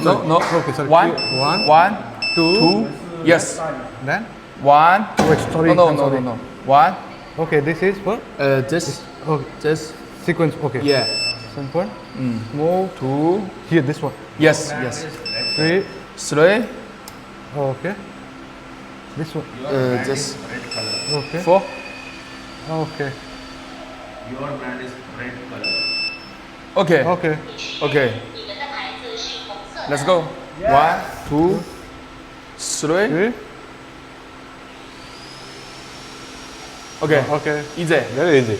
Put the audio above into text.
No. Okay, sorry. One, two. Yes. Then? One. Wait, sorry. No. One. Okay, this is what? Okay. Just. Sequence. Okay. Yeah. Simple. Move. Two. Here, this one. Yes. 3. Three. Okay. This one. Just. Okay. Four. Okay. Your brand is red color. Okay. Okay. Let's go. One, two, three. 3. Okay. Okay. Easy. Very easy.